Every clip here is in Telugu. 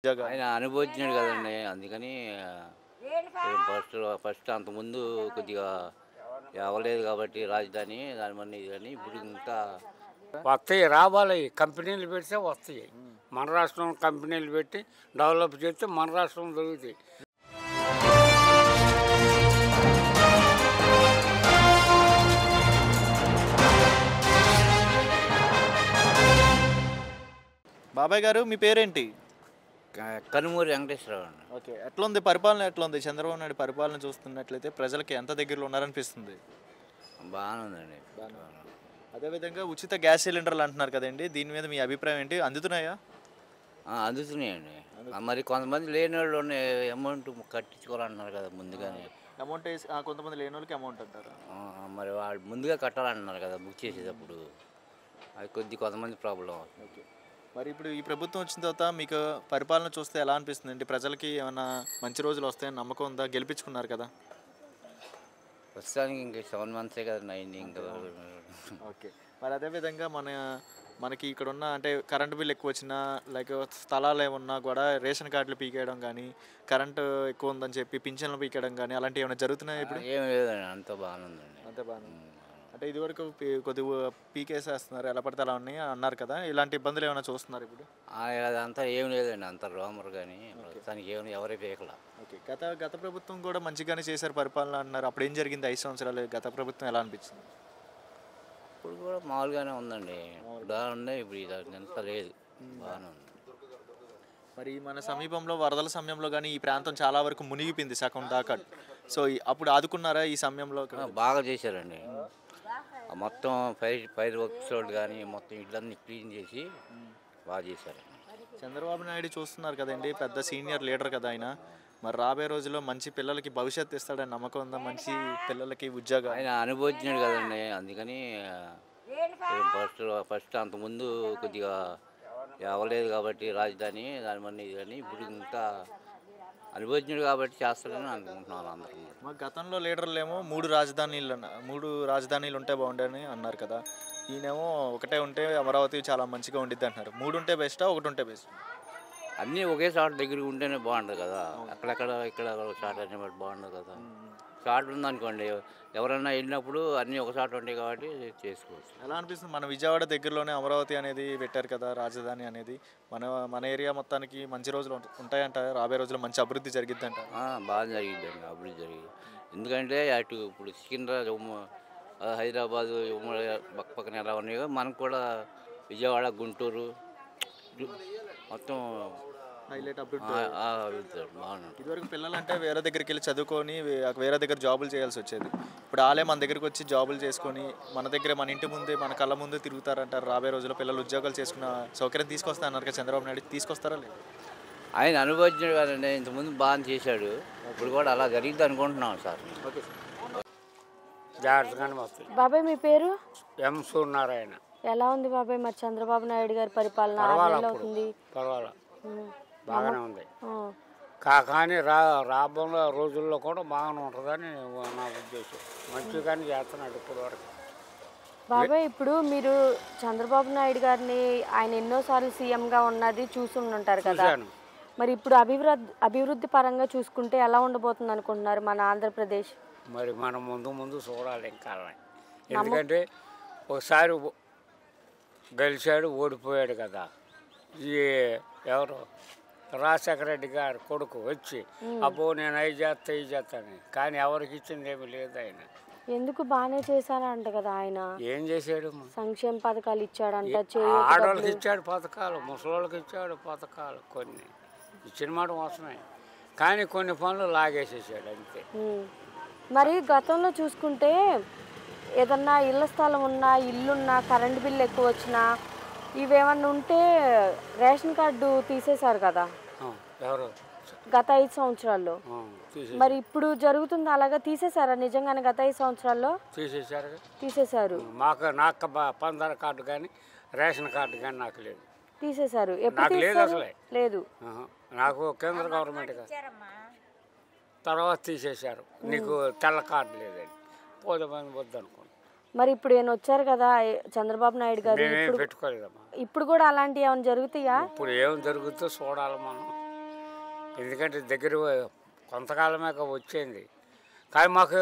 ఆయన అనుభవించినాడు కదండి, అందుకని ఫస్ట్ అంతకుముందు కొద్దిగా అవ్వలేదు కాబట్టి రాజధాని దాని మన ఇది కానీ ఇప్పుడు ఇంకా వస్తాయి, రావాలి. కంపెనీలు పెడితే వస్తాయి. మన రాష్ట్రంలో కంపెనీలు పెట్టి డెవలప్ చేస్తే మన రాష్ట్రం దొరుకుతాయి. బాబాయ్ గారు మీ పేరేంటి? కనుమూరి వెంకటేశ్వరరావు అండి. ఓకే, ఎట్లుంది పరిపాలన? ఎట్లుంది చంద్రబాబు నాయుడు పరిపాలన చూస్తున్నట్లయితే ప్రజలకి ఎంత దగ్గరలో ఉన్నారనిపిస్తుంది? బాగానే ఉందండి. అదేవిధంగా ఉచిత గ్యాస్ సిలిండర్లు అంటున్నారు కదండి, దీని మీద మీ అభిప్రాయం ఏంటి? అందుతున్నాయా? అందుతున్నాయండి. మరి కొంతమంది లేని వాళ్ళు అమౌంట్ కట్టించుకోవాలంటున్నారు కదా ముందుగానే. అమౌంట్ వేసి కొంతమంది లేని వాళ్ళకి అమౌంట్ అంటారు. మరి వాళ్ళు ముందుగా కట్టాలంటున్నారు కదా బుక్ చేసేటప్పుడు, అది కొంతమంది ప్రాబ్లం అవుతుంది. ఓకే, మరి ఇప్పుడు ఈ ప్రభుత్వం వచ్చిన తర్వాత మీకు పరిపాలన చూస్తే ఎలా అనిపిస్తుంది అండి? ప్రజలకి ఏమైనా మంచి రోజులు వస్తాయని నమ్మకం ఉందా? గెలిపించుకున్నారు కదా. ప్రస్తుతానికి ఇంకా 7 months కదండి అయింది ఇంకా. ఓకే, మరి అదేవిధంగా మనకి ఇక్కడ ఉన్న అంటే కరెంటు బిల్ ఎక్కువ వచ్చినా లైక్ స్థలాలు ఏమన్నా కూడా రేషన్ కార్డులు పీకేయడం కానీ, కరెంటు ఎక్కువ ఉందని చెప్పి పింఛన్లు పీకేయడం కానీ అలాంటివి ఏమైనా జరుగుతున్నాయి ఇప్పుడు? ఏం లేదండి, అంత బాగానే ఉందండి. అంతే బాగానే ఉంది. అంటే ఇదివరకు కొద్దిగా పీకేసేస్తున్నారు, ఎలా పడితే అలా ఉన్నాయి అన్నారు కదా, ఇలాంటి ఇబ్బందులు ఏమైనా చూస్తున్నారు ఇప్పుడు? అదంతా ఏం లేదండి, అంత రోమర్ కానీ ప్రస్తుతానికి ఏమి ఎవరే పీకలా. ఓకే, గత ప్రభుత్వం కూడా మంచిగానే చేశారు పరిపాలన అంటున్నారు. అప్పుడు ఏం జరిగింది 5 సంవత్సరాలు? గత ప్రభుత్వం ఎలా అనిపించింది? ఇప్పుడు కూడా మామూలుగానే ఉందండి, బాగుంది. ఇప్పుడు ఇదంతా లేదు, బాగానే ఉంది. మరి మన సమీపంలో వరదల సమయంలో కానీ ఈ ప్రాంతం చాలా వరకు మునిగిపోయింది సగం దాకా. సో అప్పుడు ఆదుకున్నారా ఈ సమయంలో? బాగా చేశారండి. మొత్తం ఫైర్ వర్క్స్ రోడ్ కానీ మొత్తం ఇళ్ళన్నీ క్లీన్ చేసి బాగా చేశారండి. చంద్రబాబు నాయుడు చూస్తున్నారు కదండి, పెద్ద సీనియర్ లీడర్ కదా ఆయన. మరి రాబోయే రోజుల్లో మంచి పిల్లలకి భవిష్యత్తు ఇస్తాడని నమ్మకం ఉందా? మంచి పిల్లలకి ఉద్యోగం ఆయన అనుభవించినాడు కదండి, అందుకని ఫస్ట్ అంతకుముందు కొద్దిగా అవ్వలేదు కాబట్టి రాజధాని దాని మన ఇది కానీ ఇప్పుడు ఇంకా అనుభవించినాడు కాబట్టి చేస్తాడని అనుకుంటున్నాను అందరూ. మా గతంలో లీడర్లు ఏమో 3 రాజధానీలు ఉంటే బాగుండని అన్నారు కదా. ఈయనేమో ఒకటే ఉంటే అమరావతి చాలా మంచిగా ఉండిద్ది అంటున్నారు. 3 ఉంటే బెస్టా, 1 ఉంటే బెస్ట్? అన్నీ ఒకే చోట దగ్గర ఉంటేనే బాగుంటుంది కదా, అక్కడెక్కడ ఇక్కడ షార్ట్ అనేవాడు బాగుండదు కదా. షార్ట్ ఉందనుకోండి, ఎవరైనా వెళ్ళినప్పుడు అన్నీ ఒక చోట ఉంటాయి కాబట్టి చేసుకోవచ్చు. ఎలా అనిపిస్తుంది? మన విజయవాడ దగ్గరలోనే అమరావతి అనేది పెట్టారు కదా రాజధాని అనేది. మన ఏరియా మొత్తానికి మంచి రోజులు ఉంటాయంట, రాబోయే రోజుల్లో మంచి అభివృద్ధి జరిగిద్దంట. బాగా జరిగిద్దండి, అభివృద్ధి జరిగింది. ఎందుకంటే అటు ఇప్పుడు సికింద్రాబాద్ హైదరాబాదు పక్కన ఎలా ఉన్నాయో మనకు కూడా విజయవాడ గుంటూరు మొత్తం హైలైట్ అభివృద్ధి బాగున్నాయి. ఇదివరకు పిల్లలు అంటే వేరే దగ్గరికి వెళ్ళి చదువుకొని వేరే దగ్గర జాబులు చేయాల్సి వచ్చేది. ఇప్పుడు వాళ్ళే మన దగ్గరికి వచ్చి జాబులు చేసుకొని మన దగ్గర మన ఇంటి ముందే మన కళ్ళ ముందే తిరుగుతారంటారు. రాబోయే రోజుల్లో పిల్లలు ఉద్యోగాలు చేసుకున్న సౌకర్యం తీసుకొస్తా అన్నారు కదా చంద్రబాబు నాయుడు, తీసుకొస్తారా లేదు? ఆయన అనుభవించాడు కదండి, ఇంతకుముందు బాగా చేశాడు, ఇప్పుడు కూడా అలా జరిగింది అనుకుంటున్నాం సార్. ఓకే, జాగ్రత్తగానే వస్తాయి. బాబాయ్ మీ పేరు? ఎం సూర్యనారాయణ. ఎలా ఉంది బాబాయ్ మరి చంద్రబాబు నాయుడు గారి పరిపాలన? అవుతుంది, పర్వాలా, బాగానే ఉంది. కానీ రాబోయే రోజుల్లో కూడా బాగానే ఉంటుందని నా ఉద్దేశం. మంచిగానే చేస్తున్నాడు ఇప్పుడు వరకు. బాబాయ్ ఇప్పుడు మీరు చంద్రబాబు నాయుడు గారిని ఆయన ఎన్నోసార్లు సీఎంగా ఉన్నది చూసి ఉంటారు కదా, మరి ఇప్పుడు అభివృద్ధి పరంగా చూసుకుంటే ఎలా ఉండబోతుంది అనుకుంటున్నారు మన ఆంధ్రప్రదేశ్? మరి మనం ముందు చూడాలి ఇంకా. ఎందుకంటే ఒకసారి గెలిచాడు, ఓడిపోయాడు కదా. ఈ ఎవరు రాజశేఖర రెడ్డి గారు కొడుకు వచ్చి అబ్బో నేను అవి చేస్తాను, కానీ ఎవరికి ఇచ్చింది ఏమి లేదు. ఆయన ఎందుకు బాగానే చేశారంట కదా, ఆయన ఏం చేశాడు? సంక్షేమ పథకాలు ఇచ్చాడంట, ఆడవాళ్ళకి ఇచ్చాడు పథకాలు, ముసలోళ్ళకి ఇచ్చాడు పథకాలు, కొన్ని ఇచ్చిన మాట వస్తున్నాయి, కానీ కొన్ని పనులు లాగేసేసాడు అంతే. మరి గతంలో చూసుకుంటే ఏదన్నా ఇళ్ల స్థలం ఉన్నా, ఇల్లున్నా, కరెంటు బిల్లు ఎక్కువ వచ్చినా, ఇవేమన్నా ఉంటే రేషన్ కార్డు తీసేశారు కదా ఎవరు గత 5 సంవత్సరాల్లో. మరి ఇప్పుడు జరుగుతుంది అలాగా? తీసేశారా నిజంగానే గత 5 సంవత్సరాల్లో? తీసేశారు. నాకు పందర కార్డు కానీ రేషన్ కార్డు కానీ నాకు లేదు. తీసేశారు. ఎప్పుడు లేదు, అసలే లేదు. నాకు కేంద్ర గవర్నమెంట్ తర్వాత తీసేశారు. నీకు తెల్ల కార్డు లేదండి, పోదామని వద్దు అనుకోండి. మరి ఇప్పుడు ఏమైనా వచ్చారు కదా చంద్రబాబు నాయుడు గారు, పెట్టుకోలేదమ్మా. ఇప్పుడు కూడా అలాంటివి ఏమైనా జరుగుతాయా? ఇప్పుడు ఏం జరుగుతుందో చూడాలి మనం. ఎందుకంటే దగ్గర కొంతకాలమే వచ్చింది. కానీ మాకు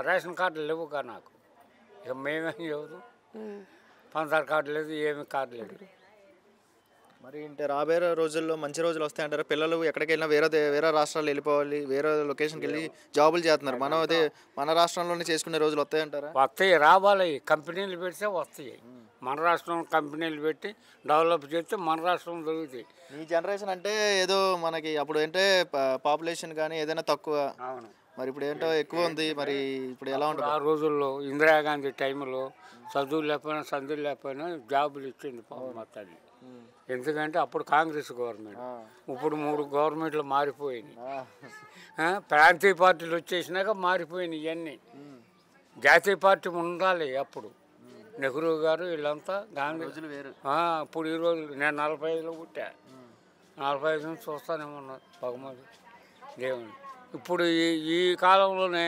రేషన్ కార్డులు లేవు కదా నాకు. ఇక మేమేం చెబుతాం, పంచదార కార్డు లేదు, ఏమి కార్డు లేదు. మరి ఇంటే రాబోయే రోజుల్లో మంచి రోజులు వస్తాయంటారు. పిల్లలు ఎక్కడికి వెళ్ళినా వేరే రాష్ట్రాలు వెళ్ళిపోవాలి, వేరే లొకేషన్కి వెళ్ళి జాబులు చేస్తున్నారు. మన రాష్ట్రంలోనే చేసుకునే రోజులు వస్తాయంటారా? వస్తాయి, రావాలి. కంపెనీలు పెడితే వస్తాయి. మన రాష్ట్రంలో కంపెనీలు పెట్టి డెవలప్ చేస్తే మన రాష్ట్రం దొరుకుతాయి. ఈ జనరేషన్ అంటే ఏదో మనకి అప్పుడు అంటే పాపులేషన్ కానీ ఏదైనా తక్కువ, అవును. మరి ఇప్పుడు ఏంటో ఎక్కువ ఉంది. మరి ఇప్పుడు ఎలా ఉంటుంది? ఆ రోజుల్లో ఇందిరాగాంధీ టైంలో చదువులు లేకపోయినా సందులు లేకపోయినా జాబులు ఇచ్చింది మా తల్లి. ఎందుకంటే అప్పుడు కాంగ్రెస్ గవర్నమెంట్, ఇప్పుడు 3 గవర్నమెంట్లు మారిపోయినాయి. ప్రాంతీయ పార్టీలు వచ్చేసినాక మారిపోయినాయి ఇవన్నీ. జాతీయ పార్టీ ఉండాలి. అప్పుడు నెహ్రూ గారు వీళ్ళంతా గాంధీ. ఇప్పుడు ఈరోజు నేను 45లో పుట్టా, 45 నుంచి చూస్తానేమన్నారు బహుమతి దేవుని. ఇప్పుడు ఈ కాలంలోనే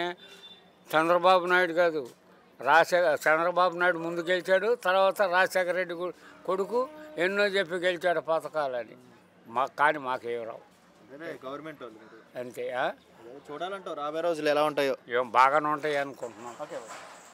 చంద్రబాబు నాయుడు కాదు, చంద్రబాబు నాయుడు ముందు గెలిచాడు, తర్వాత రాజశేఖర రెడ్డి కొడుకు ఎన్నో చెప్పి గెలిచాడు పథకాలని. కానీ మాకేం రావు గవర్నమెంట్ అంతే. చూడాలంటావు రాబోయే రోజులు ఎలా ఉంటాయో? ఏం బాగానే ఉంటాయి అనుకుంటున్నాం.